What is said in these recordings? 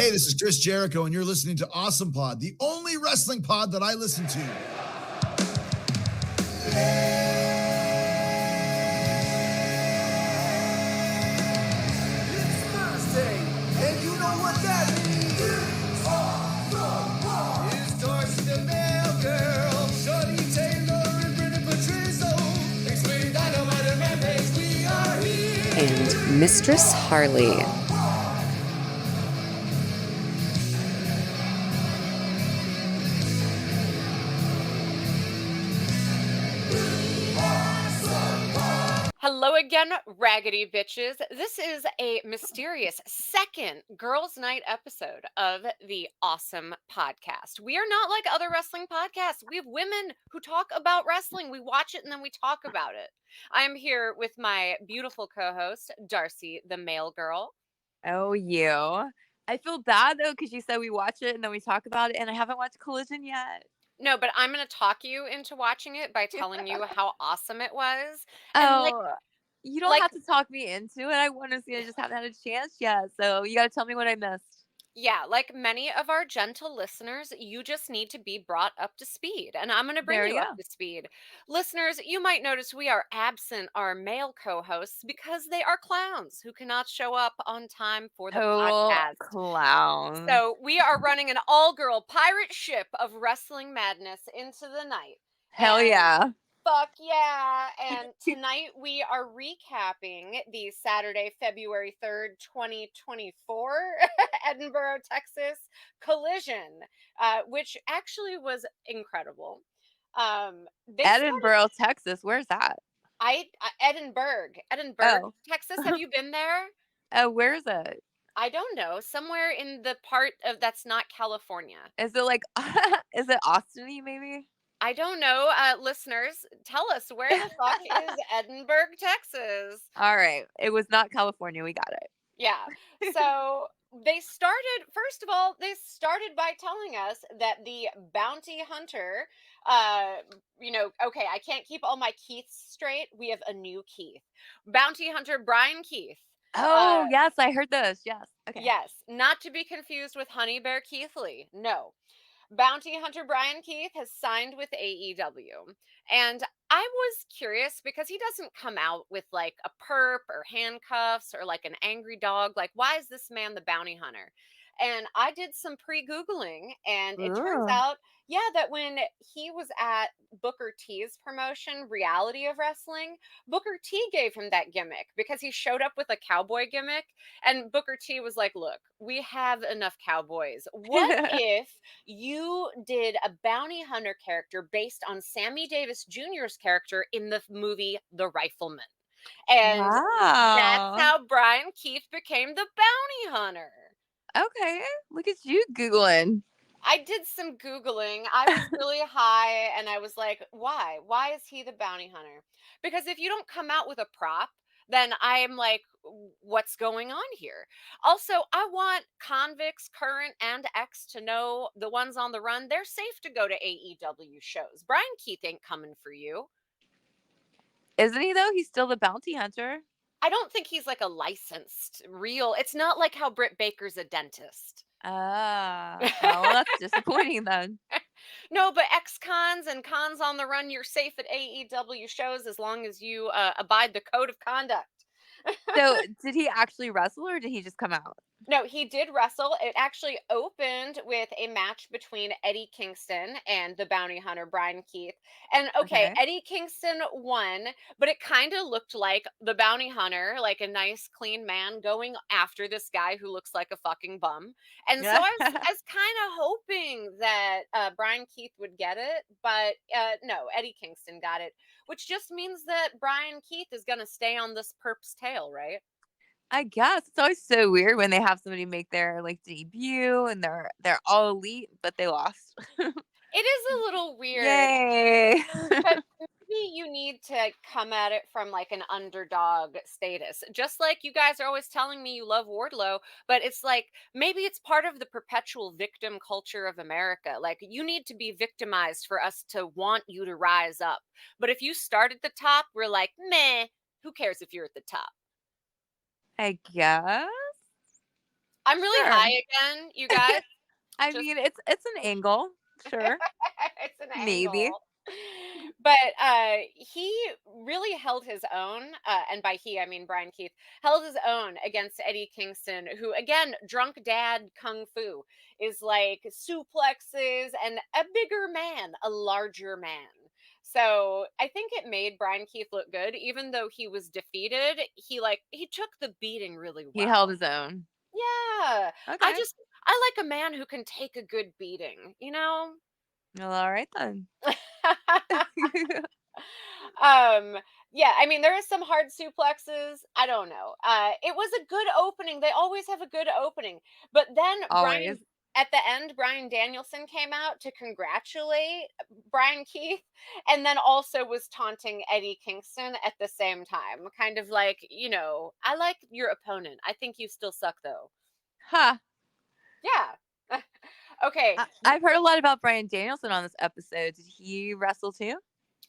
Hey, this is Chris Jericho, and you're listening to Awesome Pod, the only wrestling pod that I listen to. It's Thursday, and you know what that means. It's Awesome Pod. It's Darcy the Mail Girl, Shorty Taylor, and Brittany Patrizo. Explain Dynamite and Rampage, we are here. And Mistress Harley. Hello again, raggedy bitches. This is a mysterious second Girls' Night episode of the Awesome Podcast. We are not like other wrestling podcasts. We have women who talk about wrestling. We watch it and then we talk about it. I am here with my beautiful co-host, Darcy the Mail Girl. Oh, you. I feel bad, though, because you said we watch it and then we talk about it, and I haven't watched Collision yet. No, but I'm going to talk you into watching it by telling you how awesome it was. And you don't have to talk me into it. I want to see it. I just haven't had a chance yet. So you got to tell me what I missed. Yeah, like many of our gentle listeners, you just need to be brought up to speed. And I'm going to bring you up to speed. Listeners, you might notice we are absent our male co-hosts because they are clowns who cannot show up on time for the podcast. Clowns. So we are running an all-girl pirate ship of wrestling madness into the night. Hell yeah. Fuck yeah. And tonight we are recapping the Saturday, February 3rd, 2024 Edinburgh, Texas Collision, which actually was incredible. Edinburgh, Texas. Where's that? Edinburgh, Texas. Have you been there? Where is it? I don't know. Somewhere in the part of that's not California. Is it like, is it Austin-y maybe? I don't know. Listeners, tell us, where the fuck is Edinburgh, Texas? All right. It was not California. We got it. Yeah. So first of all, they started by telling us that the bounty hunter, okay, I can't keep all my Keiths straight. We have a new Keith. Bounty hunter Brian Keith. Oh, yes. I heard this. Yes. Okay. Yes. Not to be confused with Honey Bear Keith Lee. No. Bounty hunter Brian Keith has signed with AEW. And I was curious because he doesn't come out with like a perp or handcuffs or like an angry dog. Like, why is this man the bounty hunter? And I did some pre-Googling, and it turns out, that when he was at Booker T's promotion, Reality of Wrestling, Booker T gave him that gimmick because he showed up with a cowboy gimmick. And Booker T was like, look, we have enough cowboys. What if you did a bounty hunter character based on Sammy Davis Jr.'s character in the movie The Rifleman? And that's how Brian Keith became the bounty hunter. Okay, look at you Googling. I did some Googling. I was really high and I was like, why? Why is he the bounty hunter? Because if you don't come out with a prop, then I'm like, what's going on here? Also, I want convicts, current and ex, to know the ones on the run, they're safe to go to AEW shows. Brian Keith ain't coming for you. Isn't he though? He's still the bounty hunter. I don't think he's like a licensed real. It's not like how Britt Baker's a dentist. Well, that's disappointing then. No, but ex-cons and cons on the run, you're safe at AEW shows as long as you abide the code of conduct. So, did he actually wrestle or did he just come out? No, he did wrestle. It actually opened with a match between Eddie Kingston and the bounty hunter Brian Keith. And okay, Eddie Kingston won, but it kind of looked like the bounty hunter, like a nice, clean man going after this guy who looks like a fucking bum. And so I was kind of hoping that Brian Keith would get it, but no, Eddie Kingston got it, which just means that Brian Keith is going to stay on this perp's tail, right? I guess it's always so weird when they have somebody make their like debut and they're all elite, but they lost. It is a little weird. Yay! But maybe you need to come at it from like an underdog status. Just like you guys are always telling me you love Wardlow, but it's like maybe it's part of the perpetual victim culture of America. Like you need to be victimized for us to want you to rise up. But if you start at the top, we're like, meh, who cares if you're at the top? I guess. I'm really Sure. high again, you guys. I Just mean, it's an angle. Sure. it's an Maybe. angle. But he really held his own, and by he I mean Brian Keith, held his own against Eddie Kingston, who again, drunk dad kung fu is like suplexes and a bigger man, a larger man. So I think it made Brian Keith look good, even though he was defeated. He took the beating really He held well. his own. Yeah, I Okay. just I like a man who can take a good beating, you know? Well, all right then. um yeah, I mean there is some hard suplexes. I don't know. It was a good opening. They always have a good opening. But then Always. at the end, Brian Danielson came out to congratulate Brian Keith, and then also was taunting Eddie Kingston at the same time, kind of like, I like your opponent, I think you still suck though. Huh. Yeah. Okay. I've heard a lot about Brian Danielson on this episode. Did he wrestle too?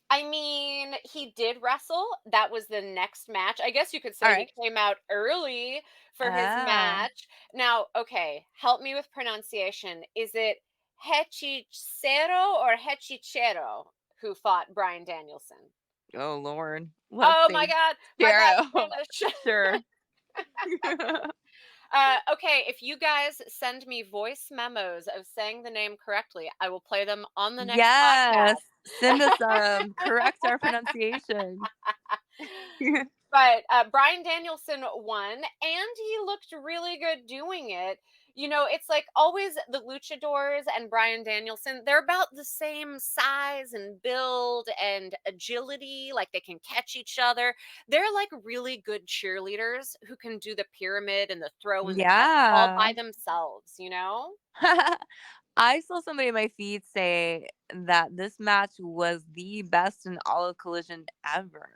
I mean, he did wrestle. That was the next match. I guess you could All say he right. came out early for his Oh. match. Now, okay, help me with pronunciation. Is it Hechicero or Hechichero who fought Brian Danielson? Oh Lord. Let's Oh my see. God, my bad Jero. Spanish. Sure. Okay, if you guys send me voice memos of saying the name correctly, I will play them on the next Yes. podcast. Send us correct our pronunciation. But Brian Danielson won, and he looked really good doing it. It's like always the luchadors and Brian Danielson, they're about the same size and build and agility, like they can catch each other. They're like really good cheerleaders who can do the pyramid and the throw and the catch all Yeah. by themselves, you know? I saw somebody in my feed say that this match was the best in all of Collision ever.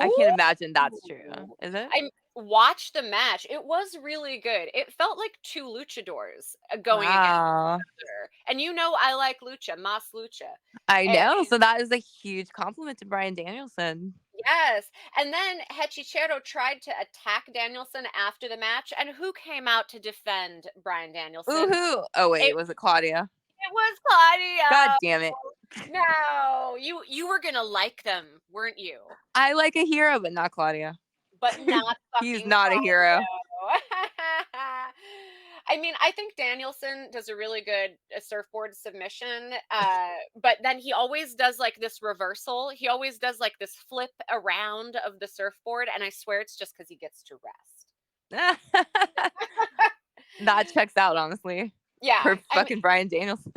I can't imagine that's true. Ooh. Is it? I watched the match. It was really good. It felt like two luchadors going against Wow. each other. And I like lucha, mas lucha. I And know. So that is a huge compliment to Brian Danielson. yes. And then Hechichero tried to attack Danielson after the match. And who came out to defend Brian Danielson? Ooh. Oh wait, It was it Claudia? it was God Claudio. damn it. No. You were gonna like them, weren't you? I like a hero, but not Claudia. But not He's fucking not a hero. Claudio. I mean, I think Danielson does a really good surfboard submission, but then he always does like this reversal. He always does like this flip around of the surfboard, and I swear it's just because he gets to rest. That checks out, honestly. Yeah, For I mean, fucking Brian Danielson.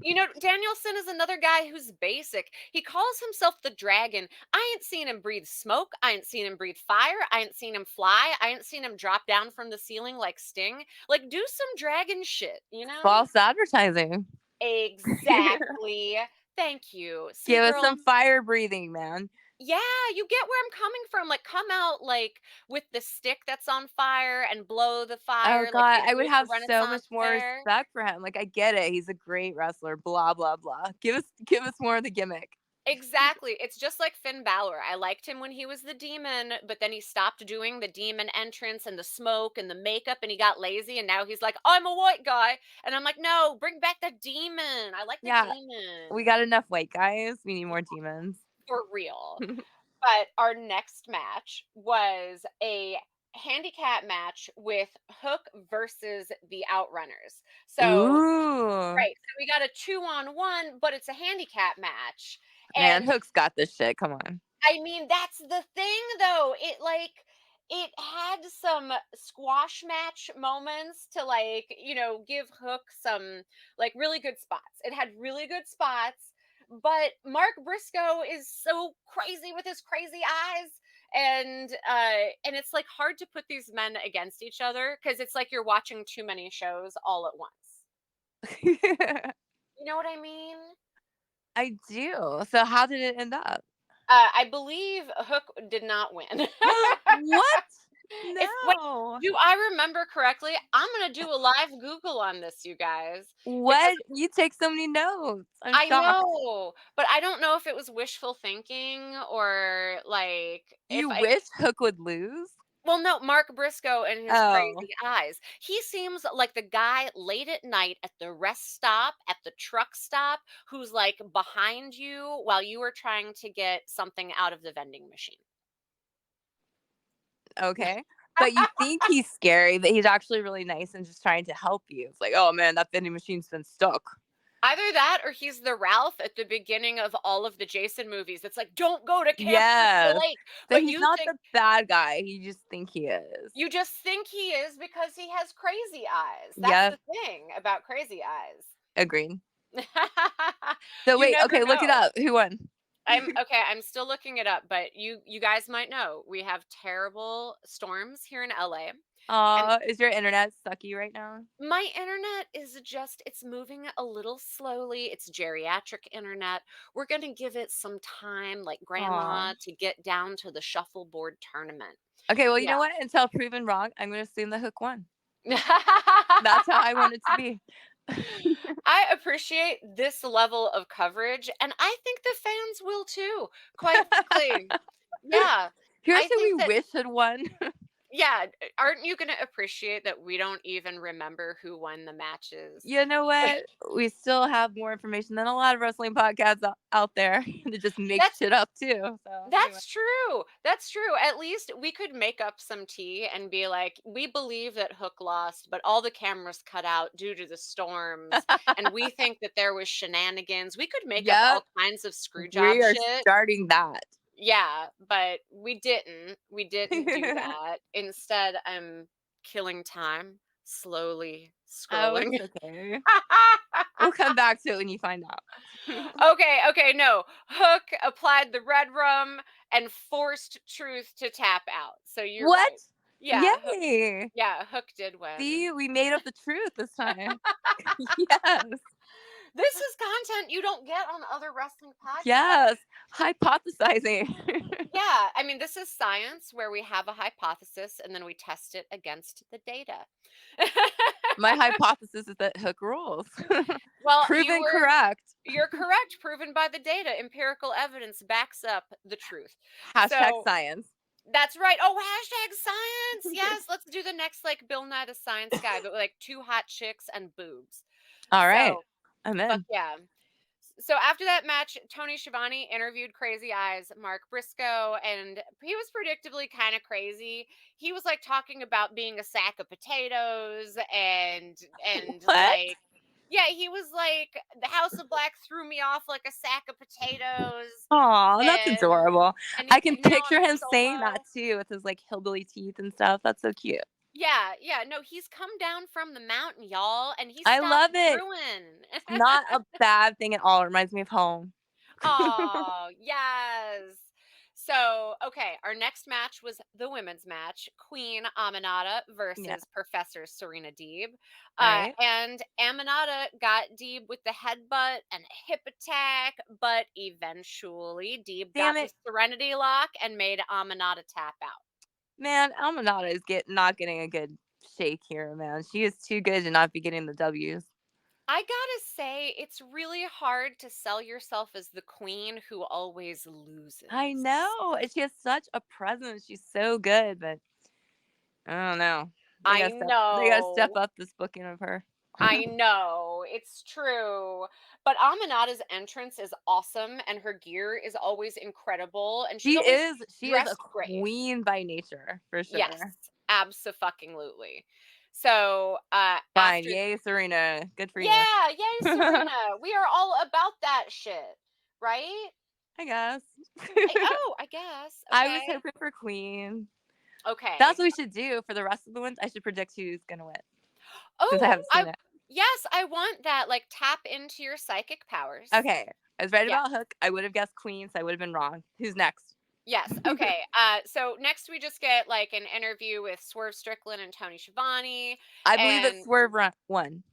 Danielson is another guy who's basic. He calls himself the dragon. I ain't seen him breathe smoke. I ain't seen him breathe fire. I ain't seen him fly. I ain't seen him drop down from the ceiling like Sting. Like, do some dragon shit, you know? False advertising. Exactly. Thank you. See, Give us girl, some fire breathing, man. yeah, you get where I'm coming from. Like, come out like with the stick that's on fire and blow the Oh fire like god, they I do would at the have so much Renaissance more Fair. respect for him. Like I get it, he's a great wrestler, blah blah blah. Give us more of the gimmick. Exactly. It's just like Finn Balor. I liked him when he was the demon, but then he stopped doing the demon entrance and the smoke and the makeup and he got lazy and now he's like, I'm a white guy. And I'm like, no, bring back the demon. I like the Yeah, we demon. got enough white guys. We need more demons. For real. But our next match was a handicap match with Hook versus the Outrunners. So, Ooh. right. So we got a 2-on-1, but it's a handicap match. Man, And Hook's got this shit. Come on. I mean, that's the thing though. It had some squash match moments to give Hook some like really good spots. It had really good spots, but Mark Briscoe is so crazy with his crazy eyes and it's like hard to put these men against each other because it's like you're watching too many shows all at once. You know what I mean? I do. So how did it end up? I believe Hook did not win. What? Wait, No. do I remember correctly? I'm gonna do a live Google on this, you guys, because What? You take so many notes. I'm I shocked. know, but I don't know if it was wishful thinking or like if You I wish Hook would lose? Well, no, Mark Briscoe and his Oh, crazy eyes. He seems like the guy late at night at the rest stop, at the truck stop, who's like behind you while you are trying to get something out of the vending machine. okay. But you think he's scary, but he's actually really nice and just trying to help you. It's like, oh man, that vending machine's been stuck. Either that or he's the Ralph at the beginning of all of the Jason movies. It's like, don't go to Camp Crystal Yes. Lake. So But he's you not think the bad guy. You just think he is. you just think he is because he has crazy eyes. That's Yep. the thing about crazy eyes. Agreed. So You wait, never okay, look it know. up. Who won? I'm still looking it up, but you guys might know we have terrible storms here in LA. And Is your internet sucky right now? my internet is just it's moving a little slowly. It's geriatric internet. We're going to give it some time like Aw. grandma to get down to the shuffleboard tournament. Okay, well, you Yeah. know what? Until proven wrong, I'm gonna assume the hook won. That's how I want it to be. I appreciate this level of coverage, and I think the fans will too, quite frankly. Yeah. Here's I who we think that wish had won. yeah, aren't you gonna appreciate that we don't even remember who won the matches? You know what? We still have more information than a lot of wrestling podcasts out there that just make That's shit up too. So anyway. that's true. That's true. At least we could make up some tea and be like, we believe that Hook lost, but all the cameras cut out due to the storms, and we think that there was shenanigans. We could make up Yep, all kinds of screw job we are shit. starting that. Yeah, but we didn't. We didn't do that. Instead, I'm killing time, slowly Oh, scrolling. it's okay. We'll come back to it when you find out. Okay, no. Hook applied the red rum and forced Truth to tap out. So you're What? right. Yeah, Hook, Yay! yeah, Hook did win. See, we made up the truth this time. Yes. This is content you don't get on other wrestling podcasts. Yes. Hypothesizing. Yeah, I mean, this is science where we have a hypothesis and then we test it against the data. My hypothesis is that Hook rules. Well, Proven correct. you're correct, proven by the data. Empirical evidence backs up the truth. Hashtag So science. that's right. Oh, hashtag science. Yes, let's do the next like Bill Nye the Science Guy, but with like two hot chicks and boobs. All right. So I'm fuck in. yeah. So after that match, Tony Schiavone interviewed Crazy Eyes Mark Briscoe, and he was predictably kind of crazy. He was like talking about being a sack of potatoes and What? like yeah, he was like the House of Black threw me off like a sack of potatoes. Aw, that's And adorable. and I can now picture I'm him saying solo. that too with his like hillbilly teeth and stuff. That's so cute. Yeah, no, he's come down from the mountain, y'all, and he I stopped love it. brewing. Not a bad thing at all. It reminds me of home. Oh, yes. So, okay, our next match was the women's match, Queen Aminata versus Yeah. Professor Serena Deeb. Right. And Aminata got Deeb with the headbutt and a hip attack, but eventually Deeb Damn got it. the Serenity Lock and made Aminata tap out. Man, Almanada is not getting a good shake here, man. She is too good to not be getting the W's. I gotta say, it's really hard to sell yourself as the queen who always loses. I know. And she has such a presence. She's so good, but I don't know. They I gotta step know. up this booking of her. I know. It's true. But Aminata's entrance is awesome and her gear is always incredible. And she's always She is dressed a great. queen by nature, for sure. Yes, abso-fucking-lutely. So, Fine. after Yay, Serena. Good for you. yeah, yay, Serena. We are all about that shit, right? I guess. I guess. I was Okay. hoping for queen. Okay. That's what we should do for the rest of the ones. I should predict who's gonna win. Since I Oh, haven't seen it. yes, I want that. Like tap into your psychic powers. Okay. I was right Yeah. about Hook. I would have guessed queen, so I would have been wrong. Who's next? Yes. Okay. So next we just get like an interview with Swerve Strickland and Tony Schiavone. I believe And it's Swerve won.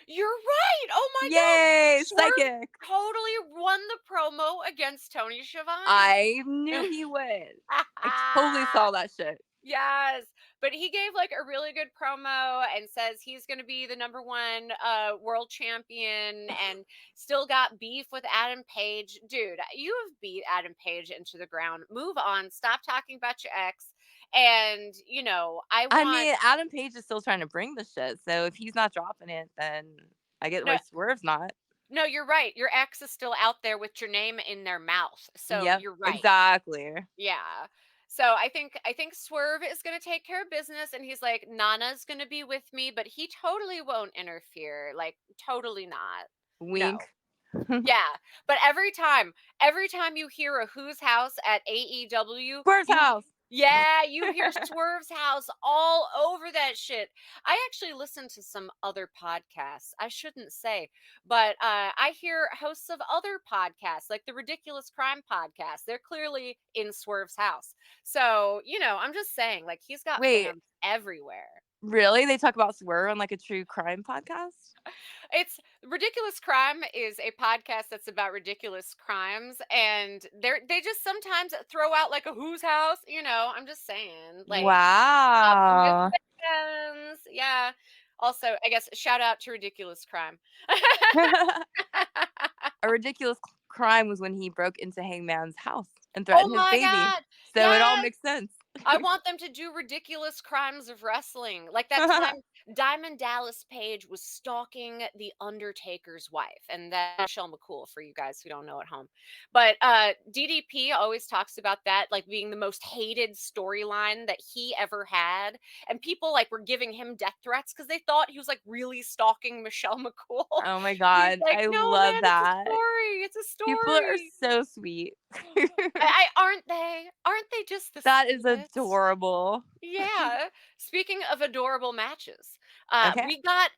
You're right. Oh my Yay, God. Swerve psychic. totally won the promo against Tony Schiavone. I knew he would. I totally saw that shit. Yes. But he gave like a really good promo and says he's going to be the number one world champion and still got beef with Adam Page. Dude, you have beat Adam Page into the ground. Move on. Stop talking about your ex. And, you know, I mean, Adam Page is still trying to bring the shit. So if he's not dropping it, then I get no, why Swerve's not. no, you're right. Your ex is still out there with your name in their mouth. So Yep, you're right. exactly. Yeah. So I think Swerve is going to take care of business and he's like Nana's going to be with me, but he totally won't interfere. Like totally not. No. Wink. Yeah. But every time you hear a Who's House at AEW, Swerve's house. yeah, you hear Swerve's house all over that shit. I actually listen to some other podcasts. I shouldn't say, but I hear hosts of other podcasts, like the Ridiculous Crime podcast. They're clearly in Swerve's house. So, you know, I'm just saying, like, he's got Wait. fans everywhere. Really? They talk about Swerve on like a true crime podcast? It's Ridiculous Crime is a podcast that's about ridiculous crimes, and they just sometimes throw out like a Who's House, you know. I'm just saying, like, Wow. fans, yeah. Also, I guess shout out to Ridiculous Crime. A ridiculous crime was when he broke into Hangman's house and Oh threatened his my baby. God! So it all Yes! makes sense. I want them to do ridiculous crimes of wrestling. Like that time Diamond Dallas Page was stalking the Undertaker's wife. And that's Michelle McCool for you guys who don't know at home. But DDP always talks about that like being the most hated storyline that he ever had. And people like were giving him death threats because they thought he was like really stalking Michelle McCool. Oh my He's God. like, I no, love man, that. It's a story. People are so sweet. Aren't they? Aren't they just the That is sweetest? adorable. Yeah. Speaking of adorable matches, Okay. we got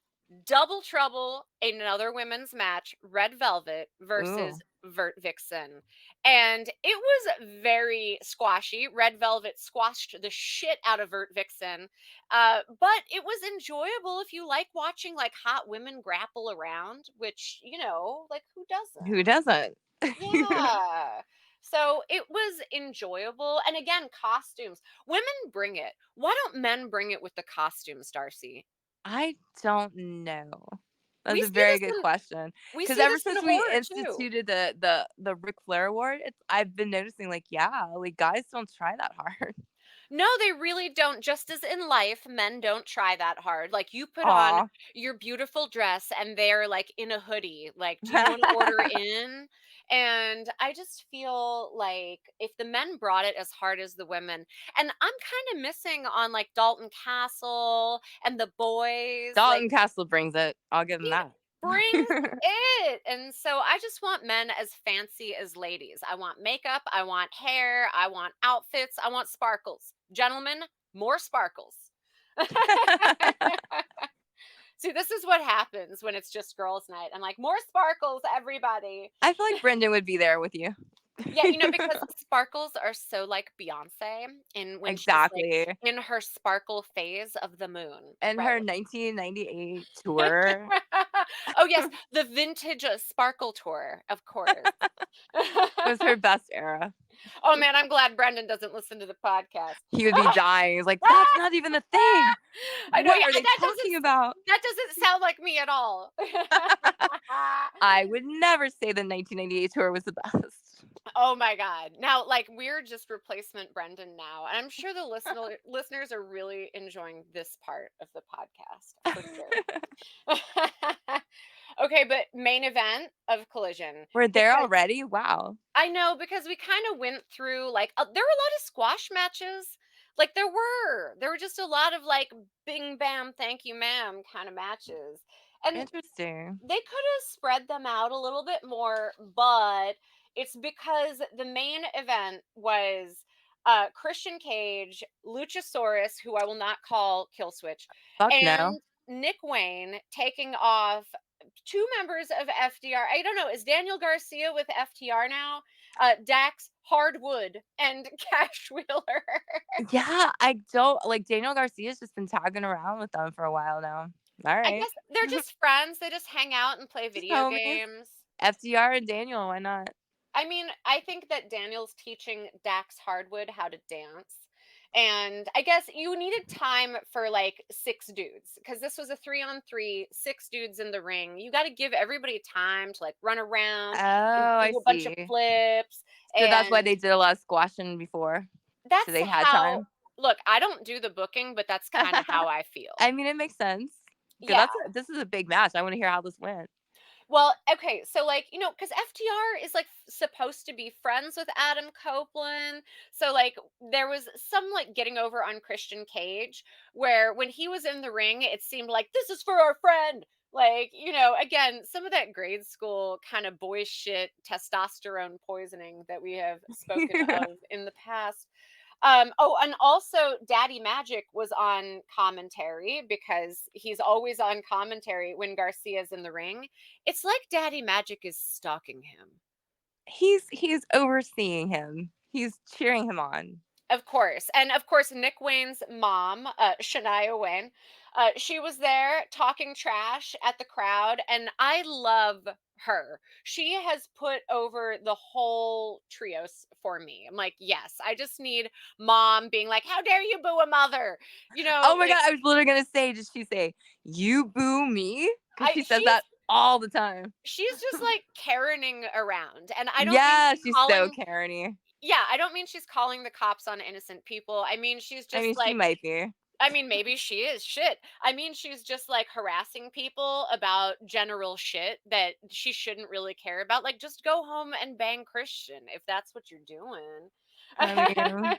Double Trouble, another women's match, Red Velvet versus Vert Vixen. And it was very squashy. Red Velvet squashed the shit out of Vert Vixen. But it was enjoyable if you like watching like hot women grapple around, which, you know, like who doesn't? Who doesn't? Yeah. So it was enjoyable. And again, costumes. Women bring it. Why don't men bring it with the costumes, Darcy? I don't know. We That's a see very this good in- question. We Because see ever this in since we horror too. instituted the Ric Flair award, I've been noticing like, yeah, like guys don't try that hard. No, they really don't. Just as in life, men don't try that hard. Like you put Aw. on your beautiful dress and they're like in a hoodie. Like, do you want to order in? And I just feel like if the men brought it as hard as the women, and I'm kind of missing on like Dalton Castle and the boys. Dalton Like, Castle brings it. I'll give him he that. brings it. And so I just want men as fancy as ladies. I want makeup, I want hair, I want outfits, I want sparkles. Gentlemen, more sparkles. See, this is what happens when it's just girls' night. I'm like, more sparkles, everybody. I feel like Brendan would be there with you. Yeah, you know, because sparkles are so like Beyonce, and when Exactly. she's like in her sparkle phase of the moon. And right? her 1998 tour. Oh yes, the vintage sparkle tour, of course. was her best era. Oh man, I'm glad Brendan doesn't listen to the podcast. He would be dying. He's like, that's not even a thing. I know. What Yeah, are they that talking about? That doesn't sound like me at all. I would never say the 1998 tour was the best. Oh my God. Now, like, we're just replacement Brendan now. And I'm sure the listeners are really enjoying this part of the podcast. For sure. Okay, but main event of Collision. We're there because- already? Wow. I know, because we kind of went through, like, there were a lot of squash matches. Like, there were just a lot of, like, bing, bam, thank you, ma'am kind of matches. And Interesting. they could have spread them out a little bit more, but it's because the main event was Christian Cage, Luchasaurus, who I will not call Killswitch, Fuck and no. Nick Wayne taking off two members of FDR. I don't know, is Daniel Garcia with FTR now? Dax Hardwood and Cash Wheeler. Yeah, I don't like Daniel Garcia's just been tagging around with them for a while now. All right. I guess they're just friends. They just hang out and play video homies. games. FDR and Daniel, why not? I mean, I think that Daniel's teaching Dax Hardwood how to dance. And I guess you needed time for like 6 dudes because this was a 3-on-3, 6 dudes in the ring. You got to give everybody time to like run Oh, around and I do a bunch of see. flips. So that's why And they did a lot of squashing before. So that's they had how, time. look, I don't do the booking, but that's kind of how I feel. I mean, it makes sense. Yeah. Because this is a big match. I want to hear how this went. Well, okay, so like, because FTR is like supposed to be friends with Adam Copeland. So like there was some like getting over on Christian Cage where when he was in the ring, it seemed like this is for our friend. Like, again, some of that grade school kind of boy shit testosterone poisoning that we have spoken of in the past. Oh, and also Daddy Magic was on commentary because he's always on commentary when Garcia's in the ring. It's like Daddy Magic is stalking him. He's overseeing him. He's cheering him on. Of course. And of course, Nick Wayne's mom, Shania Wayne, she was there talking trash at the crowd. And I love her. She has put over the whole trios for me. I'm like, yes, I just need mom being like, how dare you boo a mother? Oh my Like, God, I was literally going to say, did she say, you boo me? Because she says she's that all the time. she's just like Karening around. And I don't mean Yeah, she's she's calling so Karen-y. yeah, I don't mean she's calling the cops on innocent people. I mean she's I just mean, she like might be. I mean, maybe she is. Shit. I mean, she's just like harassing people about general shit that she shouldn't really care about. Like, just go home and bang Christian if that's what you're doing. I mean,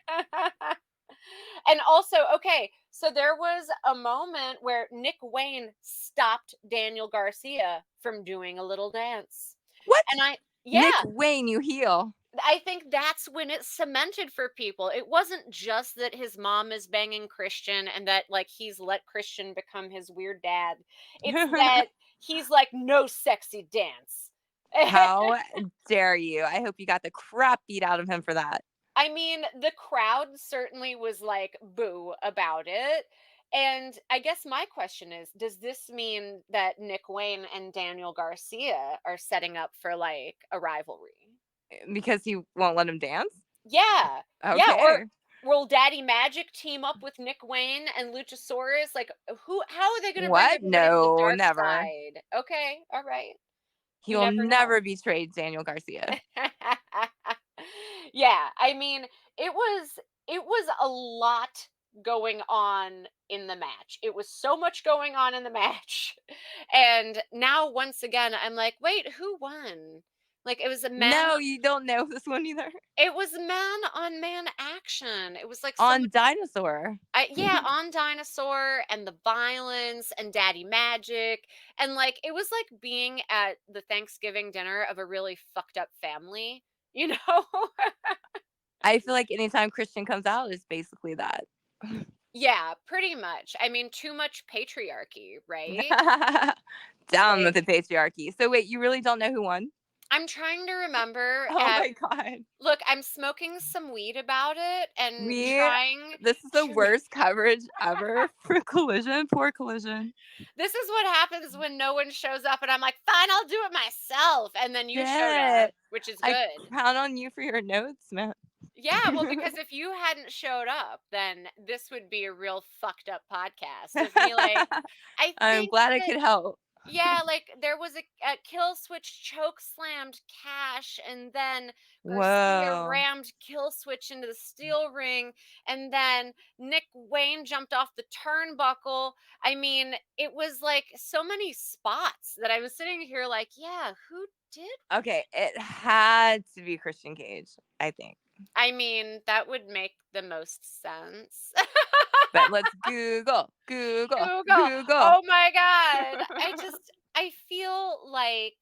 And also, okay, so there was a moment where Nick Wayne stopped Daniel Garcia from doing a little dance. what? And Nick yeah, Wayne, you heel. I think that's when it's cemented for people. It wasn't just that his mom is banging Christian and that like he's let Christian become his weird dad. It's that he's like, no sexy dance. How dare you? I hope you got the crap beat out of him for that. I mean, the crowd certainly was like boo about it. And I guess my question is, does this mean that Nick Wayne and Daniel Garcia are setting up for like a rivalry? Because he won't let him dance? Yeah. Yeah, Okay. or will Daddy Magic team up with Nick Wayne and Luchasaurus? Like how are they going to bring What? everybody to the No, dark never. side? Okay, all right. He You will never know. never betray Daniel Garcia. Yeah, I mean, it was a lot going on in the match. It was so much going on in the match. And now once again I'm like, "Wait, who won?" Like it was a man No, you don't know this one either. it was man on man action. It was like so On Dinosaur. yeah, on Dinosaur and the violence and Daddy Magic. And like, it was like being at the Thanksgiving dinner of a really fucked up family, you know? I feel like anytime Christian comes out, it's basically that. Yeah, pretty much. I mean, too much patriarchy, right? Down with Like, the patriarchy. So wait, you really don't know who won? I'm trying to remember Oh my God. look, I'm smoking some weed about it and We trying This is the to worst coverage ever for Collision. Poor Collision. this is what happens when no one shows up and I'm like, fine, I'll do it myself. And then you showed up, Shit. which is I good. count on you for your notes, man. Yeah, well, because if you hadn't showed up, then this would be a real fucked up podcast of me like, I I'm think glad I that could help. yeah, like there was a kill switch choke slammed Cash, and then Garcia Whoa. rammed kill switch into the steel ring, and then Nick Wayne jumped off the turnbuckle. I mean, it was like so many spots that I was sitting here like, yeah, who did? Okay, it had to be Christian Cage, I think. I mean, that would make the most sense. But let's Google. Google. Oh my god. I feel like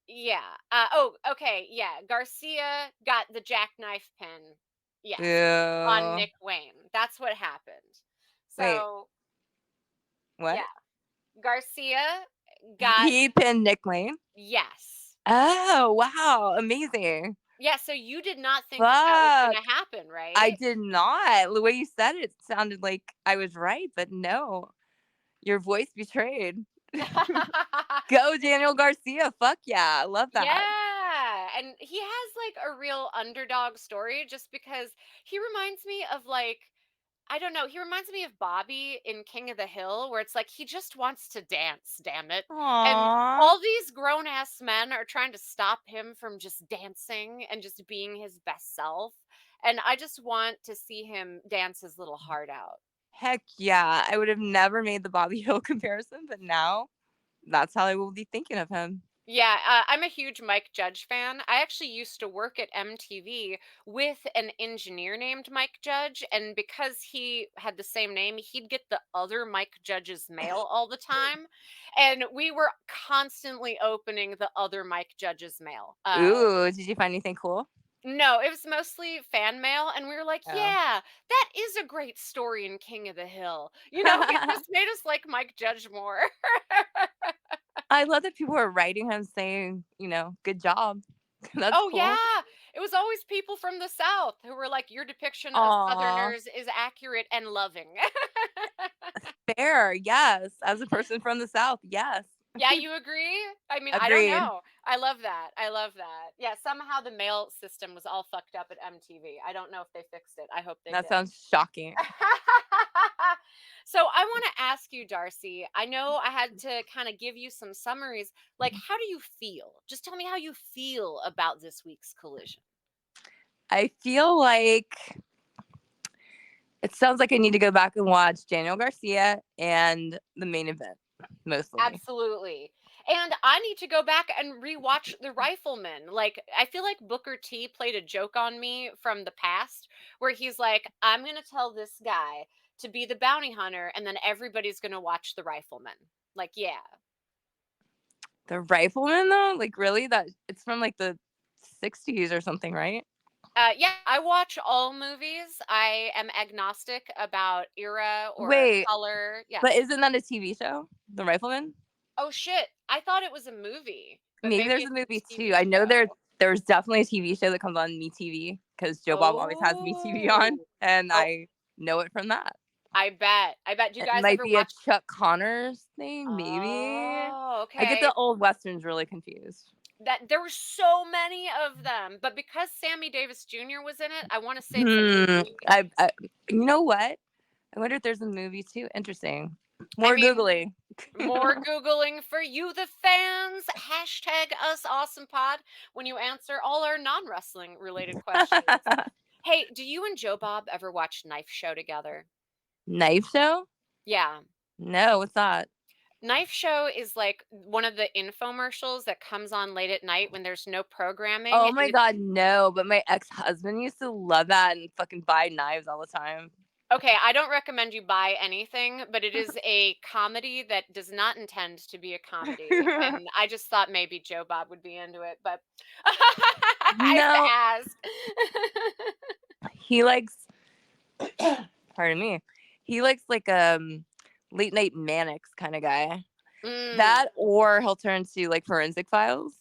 yeah. Oh, okay. Yeah. Garcia got the jackknife pin. Yes. On Ew. Nick Wayne. That's what happened. Wait, So, what? yeah. Garcia got He pinned Nick Wayne? yes. Oh, wow. Amazing. Yeah, so you did not think that was Fuck. going to happen, right? I did not. The way you said it sounded like I was right, but no. Your voice betrayed. Go, Daniel Garcia. Fuck yeah. I love that. Yeah, and he has like a real underdog story just because he reminds me of like I don't know. He reminds me of Bobby in King of the Hill, where it's like he just wants to dance, damn it. And Aww. all these grown ass men are trying to stop him from just dancing and just being his best self. And I just want to see him dance his little heart out. Heck yeah. I would have never made the Bobby Hill comparison, but now that's how I will be thinking of him. Yeah, I'm a huge Mike Judge fan. I actually used to work at MTV with an engineer named Mike Judge, and because he had the same name, he'd get the other Mike Judge's mail all the time, and we were constantly opening the other Mike Judge's mail. Ooh, did you find anything cool? No, it was mostly fan mail, and we were like, Oh. yeah, that is a great story in King of the Hill. You know, it just made us like Mike Judge more. I love that people are writing him saying, good job. That's Oh cool. yeah, it was always people from the South who were like, your depiction of Aw. Southerners is accurate and loving. Fair, yes. As a person from the South, yes. Yeah, you agree? I mean, I don't Agreed. know. I love that. I love that. Yeah, somehow the mail system was all fucked up at MTV. I don't know if they fixed it. I hope they That did. sounds shocking. So I want to ask you, Darcy. I know I had to kind of give you some summaries. Like, how do you feel? Just tell me how you feel about this week's collision. I feel like it sounds like I need to go back and watch Daniel Garcia and the main event, mostly. Absolutely. And I need to go back and rewatch The Rifleman. Like, I feel like Booker T played a joke on me from the past where he's like, I'm going to tell this guy to be the bounty hunter, and then everybody's going to watch The Rifleman. Like, yeah. The Rifleman, though? Like, really? That it's from like the 60s or something, right? Yeah, I watch all movies. I am agnostic about era or Wait, color. Yeah. but isn't that a TV show? The Rifleman? Oh, shit. I thought it was a movie. But Maybe there's it's a movie TV too. I know show. there's definitely a TV show that comes on MeTV because Joe Bob always has MeTV on, and Oh. I know it from that. I bet. Do you It guys might ever be watch? a Chuck Connors thing, maybe. Oh, okay. I get the old westerns really confused. That there were so many of them, but because Sammy Davis Jr. was in it, I want to say it's a movie. I you know what? I wonder if there's a movie too. Interesting. More Googling. More Googling for you, the fans. Hashtag #UsAwesomePod when you answer all our non-wrestling related questions. Hey, do you and Joe Bob ever watch Knife Show together? Knife Show? Yeah. No, what's that? Knife Show is like one of the infomercials that comes on late at night when there's no programming. Oh and my it's- god, no. But my ex-husband used to love that and fucking buy knives all the time. Okay, I don't recommend you buy anything, but it is a comedy that does not intend to be a comedy. And I just thought maybe Joe Bob would be into it, but I No. have to ask. He likes pardon me. He likes like late night Mannix kind of guy. That or he'll turn to like Forensic Files.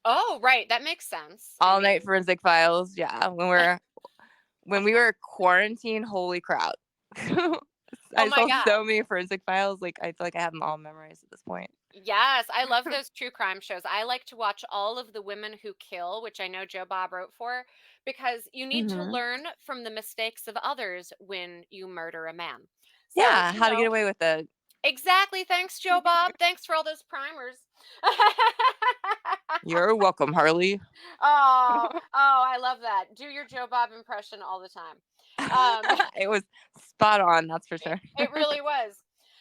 Oh, right. That makes sense. All night Forensic Files. Yeah. When we were quarantined, holy crap. I my saw God. so many Forensic Files. Like I feel like I have them all memorized at this point. Yes, I love those true crime shows. I like to watch all of The Women Who Kill, which I know Joe Bob wrote for, because you need to learn from the mistakes of others when you murder a man. So, Yeah, how to get away with it. Exactly. Thanks, Joe Bob. Thanks for all those primers. You're welcome, Harley. Oh, I love that. Do your Joe Bob impression all the time. It was spot on, that's for sure. It really was.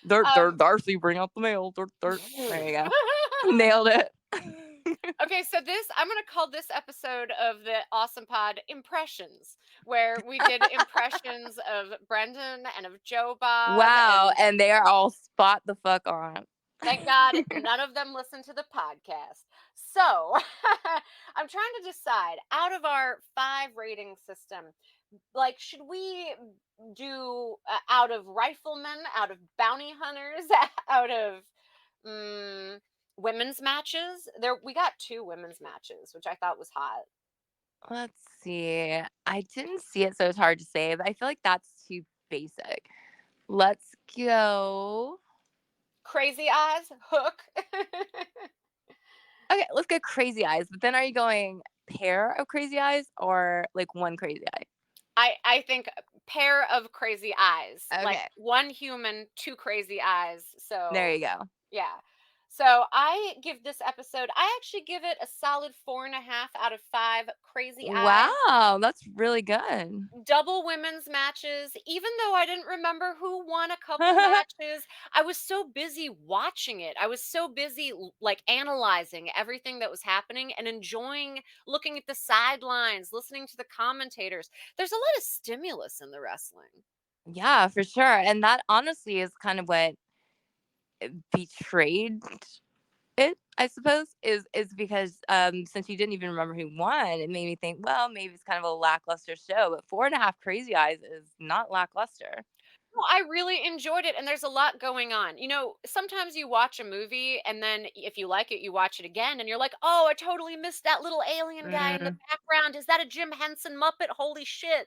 Darcy, bring out the mail. There you go. Nailed it. Okay, so I'm going to call this episode of the Awesome Pod Impressions, where we did impressions of Brendan and of Joe Bob. Wow, and they are all spot the fuck on. Thank God none of them listen to the podcast. So I'm trying to decide, out of our 5 rating system, like, should we do out of riflemen, out of bounty hunters, out of women's matches? We got 2 women's matches, which I thought was hot. Let's see. I didn't see it, so it's hard to say, but I feel like that's too basic. Let's go. Crazy Eyes, Hook. Okay, let's go Crazy Eyes. But then are you going pair of Crazy Eyes or like one Crazy Eye? I think pair of crazy eyes. Like Okay. one human, two crazy eyes. There So you go. yeah. So I give this episode, I actually give it a solid 4.5 out of 5 crazy eyes. Wow, that's really good. Double women's matches, even though I didn't remember who won a couple matches. I was so busy watching it. I was so busy like analyzing everything that was happening and enjoying looking at the sidelines, listening to the commentators. There's a lot of stimulus in the wrestling. Yeah, for sure. And that honestly is kind of what betrayed it, I suppose, is because since you didn't even remember who won, it made me think, well, maybe it's kind of a lackluster show. But 4.5 crazy eyes is not lackluster. Well, I really enjoyed it, and there's a lot going on. You know, sometimes you watch a movie, and then if you like it, you watch it again, and you're like, "Oh, I totally missed that little alien guy in the Mm, background. Is that a Jim Henson Muppet? Holy shit!"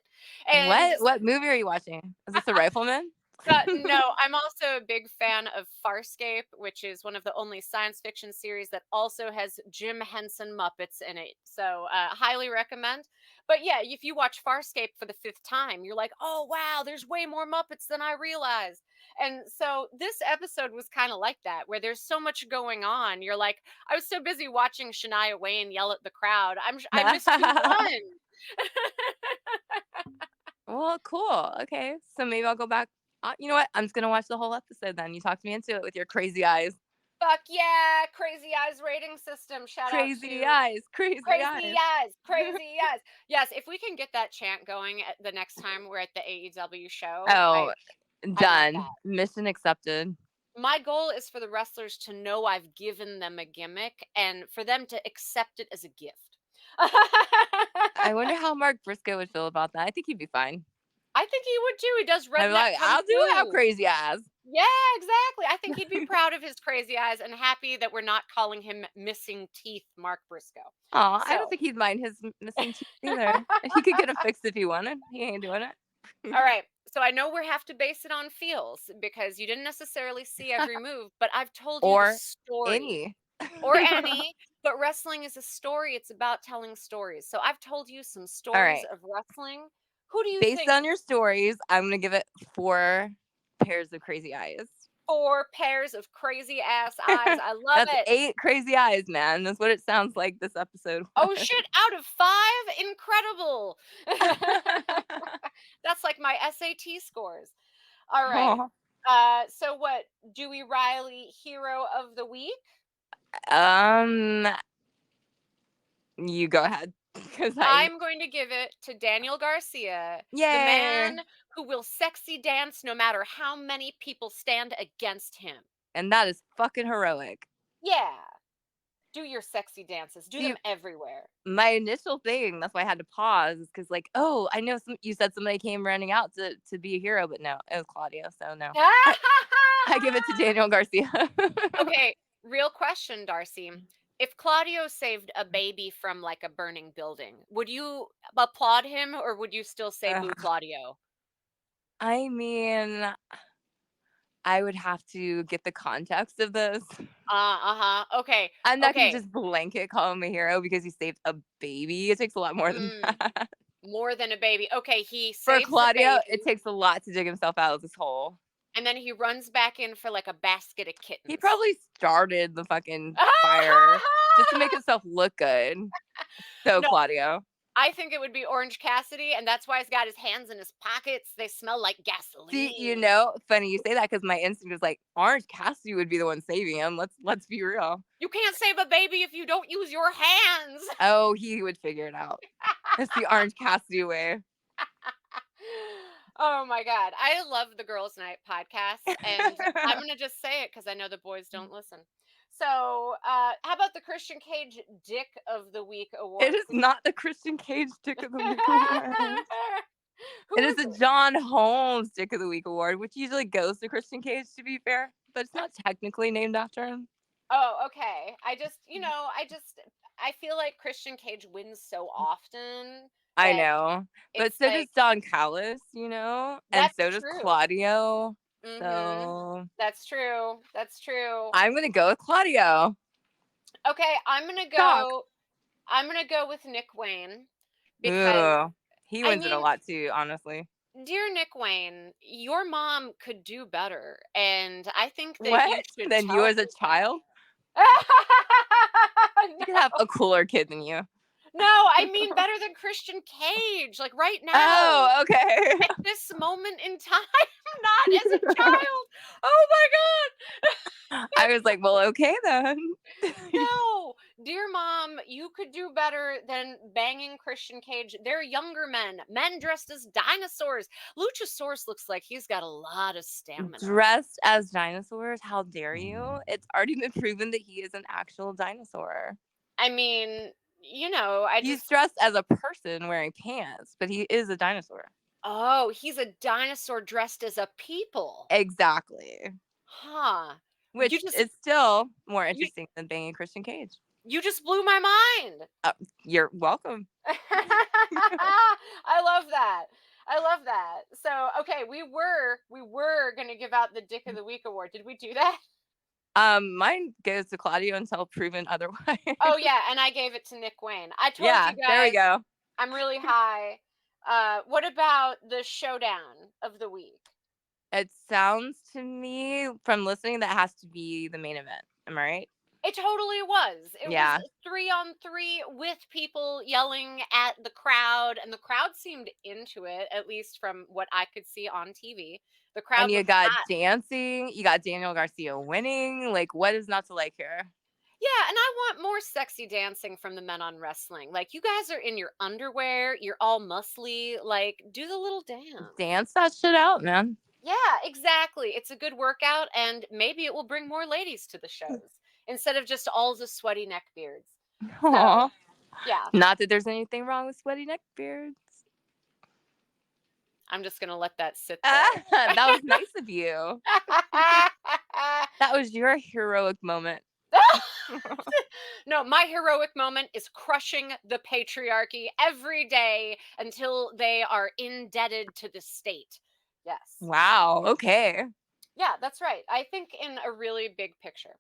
And what movie are you watching? Is this a Rifleman? no, I'm also a big fan of Farscape, which is one of the only science fiction series that also has Jim Henson Muppets in it. So, highly recommend. But yeah, if you watch Farscape for the 5th time, you're like, oh, wow, there's way more Muppets than I realized. And so this episode was kind of like that, where there's so much going on. You're like, I was so busy watching Shania Wayne yell at the crowd. I missed who won. Well, cool. Okay, so maybe I'll go back. You know what? I'm just gonna watch the whole episode then. You talked me into it with your crazy eyes. Fuck yeah, Crazy Eyes rating system. Shout out Crazy to eyes. Crazy Crazy eyes. Eyes, Crazy Eyes. Yes, if we can get that chant going at the next time we're at the AEW show, Oh, I want done. that. Mission accepted. My goal is for the wrestlers to know I've given them a gimmick and for them to accept it as a gift. I wonder how Mark Briscoe would feel about that. I think he'd be fine. I think he would too. He does I'm redneck like, kung I'll do have fu. crazy eyes. Yeah, exactly. I think he'd be proud of his crazy eyes and happy that we're not calling him missing teeth Mark Briscoe. Aw, I don't So, think he'd mind his missing teeth either. He could get it fixed if he wanted. He ain't doing it. all right. So I know we have to base it on feels because you didn't necessarily see every move, but I've told you the Or story. any. Or any, but wrestling is a story. It's about telling stories. So I've told you some stories right. of wrestling. Who do you Based think on your stories, I'm going to give it 4 pairs of crazy eyes. 4 pairs of crazy ass eyes? I love That's it. 8 crazy eyes, man. That's what it sounds like this episode Oh was. shit, out of 5? Incredible. That's like my SAT scores. All right. Aw. So what, Dewey Riley hero of the week? You go ahead. Because I'm going to give it to Daniel Garcia, the Yay. man who will sexy dance no matter how many people stand against him. And that is fucking heroic. Yeah. Do your sexy dances. Do See, them everywhere. my initial thing, that's why I had to pause, is because like, oh, I know you said somebody came running out to be a hero, but no, it was Claudio, so no. I give it to Daniel Garcia. Okay, real question, Darcy. If Claudio saved a baby from like a burning building, would you applaud him or would you still say boo Claudio? I mean, I would have to get the context of this. Okay. I'm not Okay. gonna just blanket call him a hero because he saved a baby. It takes a lot more than that. More than a baby. Okay, he For saves Claudio, the it baby, takes a lot to dig himself out of this hole. and then he runs back in for like a basket of kittens. He probably started the fucking fire just to make himself look good. So No. Claudio. I think it would be Orange Cassidy, and that's why he's got his hands in his pockets. They smell like gasoline. See, you know, funny you say that because my instinct was like, Orange Cassidy would be the one saving him. Let's be real. You can't save a baby if you don't use your hands. Oh, he would figure it out. It's the Orange Cassidy way. Oh my God. I love the Girls Night podcast, and I'm going to just say it because I know the boys don't listen. So, how about the Christian Cage Dick of the Week award? It is not the Christian Cage Dick of the Week award. Who It is the John Holmes Dick of the Week award, which usually goes to Christian Cage, to be fair, but it's not technically named after him. Oh, okay. I feel like Christian Cage wins so often. I that know, but it's so like, does Don Callis, you know, and that's so does true. Claudio. Mhm. So That's true. That's true. I'm gonna go with Claudio. Okay, I'm gonna Talk. go. I'm gonna go with Nick Wayne because Ooh, he wins it a mean, lot too, honestly. Dear Nick Wayne, your mom could do better, and I think that you What? should Than you tell as a her that. child? You could have a cooler kid than you. No, I mean better than Christian Cage, like right now, Oh, okay. at this moment in time, not as a child. Oh my I was like, well, okay then. God. No, dear mom, you could do better than banging Christian Cage. They're younger men dressed as dinosaurs. Luchasaurus looks like he's got a lot of stamina. Dressed as dinosaurs? How dare you? It's already been proven that he is an actual dinosaur. I mean, you know, He's dressed as a person wearing pants, but he is a dinosaur. Oh, he's a dinosaur dressed as a people. Exactly. Huh. Which You just is still more you, interesting than banging Christian Cage. you just blew my mind. You're welcome. I love that. I love that. So, okay, we were going to give out the Dick of the Week award. Did we do that? Mine goes to Claudio until proven otherwise. Oh yeah, and I gave it to Nick Wayne. I told Yeah, you guys there we go. I'm really high. What about the showdown of the week? It sounds to me from listening that has to be the main event. Am I right? It totally was. It Yeah. was 3-on-3 with people yelling at the crowd, and the crowd seemed into it, at least from what I could see on TV. The crowd And you was got hot. dancing. You got Daniel Garcia winning. Like, what is not to like here? Yeah, and I want more sexy dancing from the men on wrestling. Like, you guys are in your underwear, you're all muscly. Like, do the little dance. Dance that shit out, man. Yeah, exactly. It's a good workout, and maybe it will bring more ladies to the shows instead of just all the sweaty neck beards. Aww. Yeah. Not that there's anything wrong with sweaty neck beards. I'm just going to let that sit there. That was nice of you. That was your heroic moment. No, my heroic moment is crushing the patriarchy every day until they are indebted to the state. Yes. Wow. Okay. Yeah, that's right. I think in a really big picture.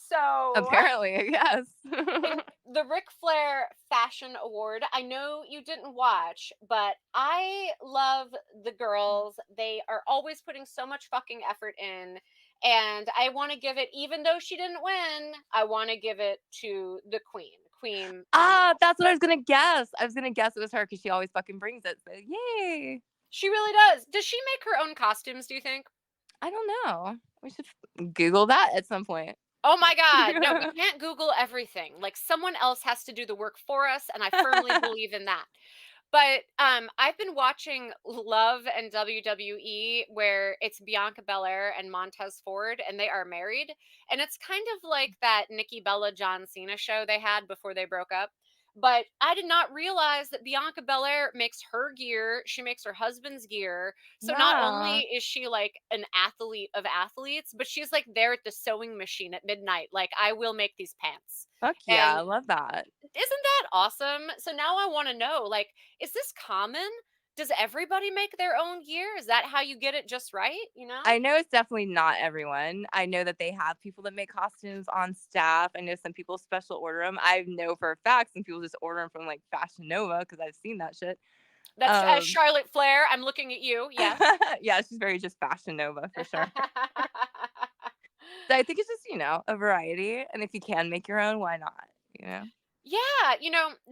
So Apparently, yes. in the Ric Flair Fashion Award, I know you didn't watch, but I love the girls. They are always putting so much fucking effort in. And I want to give it, even though she didn't win, I want to give it to the queen. Queen. That's what I was gonna guess. I was gonna guess it was her because she always fucking brings it. So yay. She really does. Does she make her own costumes, do you think? I don't know. We should Google that at some point. Oh my God. No, we can't Google everything. Like, someone else has to do the work for us, and I firmly believe in that. But I've been watching Love and WWE, where it's Bianca Belair and Montez Ford, and they are married. And it's kind of like that Nikki Bella John Cena show they had before they broke up. But I did not realize that Bianca Belair makes her gear, she makes her husband's gear. So not only is she like an athlete of athletes, but she's like there at the sewing machine at midnight. Like, I will make these pants. Fuck yeah, And I love that. isn't that awesome? So now I want to know, like, is this common? Does everybody make their own gear? Is that how you get it just right? You know? I know it's definitely not everyone. I know that they have people that make costumes on staff. I know some people special order them. I know for a fact some people just order them from like Fashion Nova because I've seen that shit. That's Charlotte Flair. I'm looking at you. Yes. Yeah, she's very just Fashion Nova for sure. So I think it's just, a variety. And if you can make your own, why not? Yeah,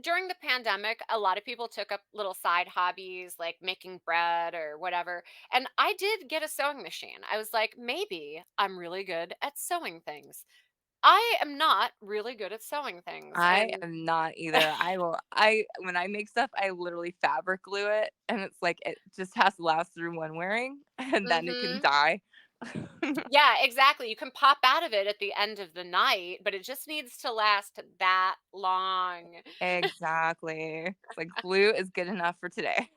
during the pandemic, a lot of people took up little side hobbies like making bread or whatever. And I did get a sewing machine. I was like, maybe I'm really good at sewing things. I am not really good at sewing things. I am not either. When I make stuff, I literally fabric glue it, and it's like it just has to last through one wearing, and then it can die. Yeah, exactly. You can pop out of it at the end of the night, but it just needs to last that long. Exactly. It's like glue is good enough for today.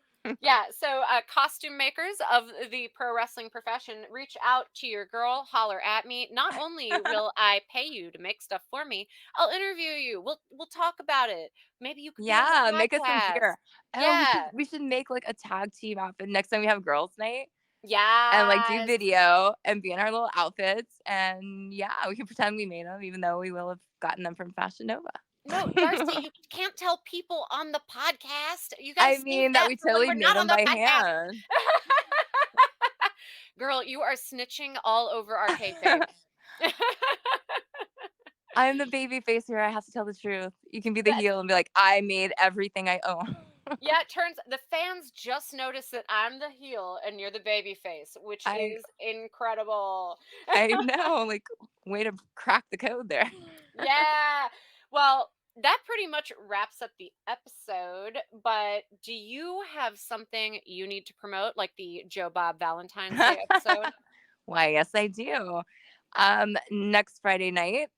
Yeah, so costume makers of the pro wrestling profession, reach out to your girl, holler at me. Not only will I pay you to make stuff for me, I'll interview you. We'll talk about it. Maybe you could be on Yeah, the make us some podcast. gear. Yeah. We should make like a tag team outfit next time we have girls' night. Yeah. And like do video and be in our little outfits. And yeah, we can pretend we made them, even though we will have gotten them from Fashion Nova. No, Darcy, you can't tell people on the podcast. You gotta I save mean, that that we for when totally we're made not on them the by podcast. hand. Girl, you are snitching all over our kayfabe. I'm the baby face here. I have to tell the truth. You can be the That heel and be like, I made everything I own. Yeah, it turns the fans just noticed that I'm the heel and you're the baby face, which I is incredible. I know, like, way to crack the code there. Yeah. Well, that pretty much wraps up the episode, but do you have something you need to promote, like the Joe Bob Valentine's Day episode? Why, yes, I do. Next Friday night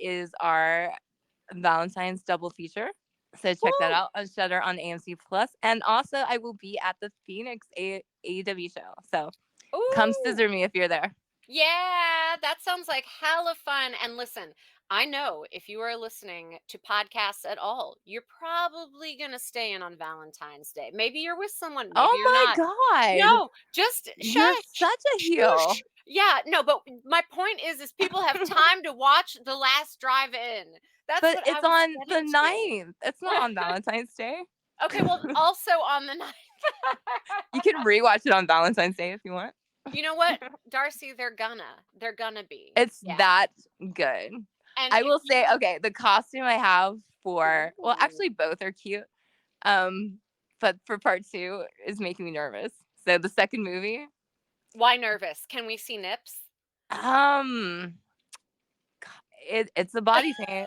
is our Valentine's double feature. So check that Woo! out on Shutter on AMC Plus. And also, I will be at the Phoenix AEW show. So come Ooh. scissor me if you're there. Yeah, that sounds like hella fun. And listen, I know if you are listening to podcasts at all, you're probably going to stay in on Valentine's Day. Maybe you're with someone, maybe you're Oh not. my God. No, just You're shush. such a heel. Shush. Yeah, no, but my point is people have time to watch The Last Drive-In. That's But what I it's was on the getting to. 9th. It's not on Valentine's Day. Okay, well, also on the 9th. You can rewatch it on Valentine's Day if you want. You know what, Darcy? They're gonna be. It's Yeah. that good. And I if will say, you- okay, the costume I have for, well, Ooh. actually both are cute. But for part 2 is making me nervous. So the second movie, Why nervous? Can we see nips? it's a body paint.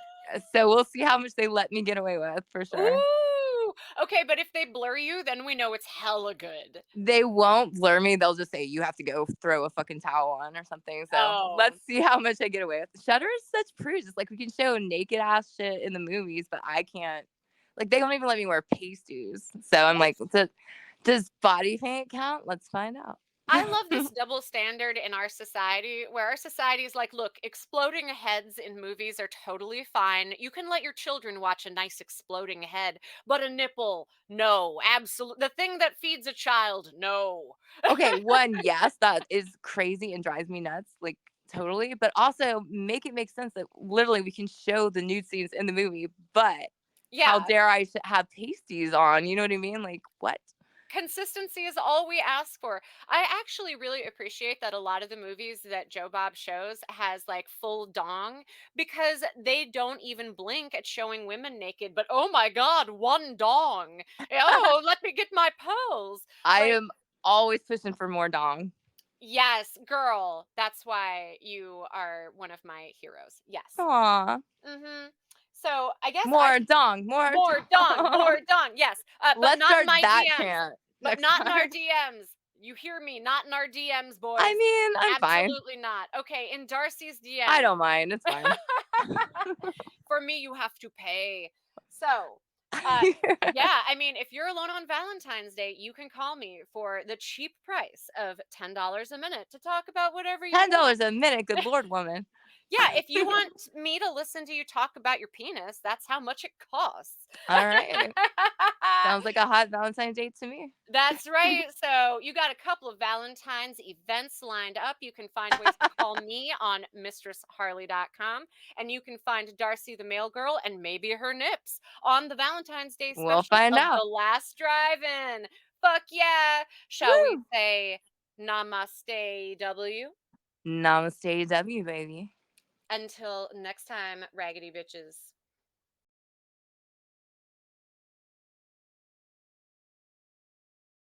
So we'll see how much they let me get away with for sure. Ooh. Okay, but if they blur you, then we know it's hella good. They won't blur me. They'll just say you have to go throw a fucking towel on or something. So Oh. let's see how much I get away with. Shutter is such prudes. It's like we can show naked ass shit in the movies, but I can't. Like they don't even let me wear pasties. So I'm like, does body paint count? Let's find out. I love this double standard in our society where our society is like, look, exploding heads in movies are totally fine. You can let your children watch a nice exploding head, but a nipple, no, absolutely. The thing that feeds a child, no. Okay, one, yes, that is crazy and drives me nuts. Like totally. But also make it make sense that literally we can show the nude scenes in the movie, but how Yeah, dare I have pasties on? You know what I mean? Like what? consistency is all we ask for. I actually really appreciate that a lot of the movies that Joe Bob shows has like full dong because they don't even blink at showing women naked, but oh my god, one dong. Oh, let me get my pose. I Like, am always pushing for more dong. yes, girl. That's why you are one of my heroes. Yes. Aw. Mhm. So, I guess More dong. More dong, more dong. Yes. But Let's not start in my that DMs. chant. But next not in our time. DMs. You hear me? Not in our DMs, boys. I mean, I'm fine. Absolutely not. Okay, in Darcy's DM. I don't mind. It's fine. For me, you have to pay. So, yeah, I mean, if you're alone on Valentine's Day, you can call me for the cheap price of $10 a minute to talk about whatever you want. $10 a minute. Good Lord, woman. Yeah, if you want me to listen to you talk about your penis, that's how much it costs. All right. Sounds like a hot Valentine's date to me. That's right. So you got a couple of Valentine's events lined up. You can find ways to call me on mistressharley.com, and you can find Darcy the Mail Girl and maybe her nips on the Valentine's Day special We'll find of out. The Last Drive-In. Fuck yeah. Shall we say namaste, W? Namaste, W, baby. Until next time, raggedy bitches.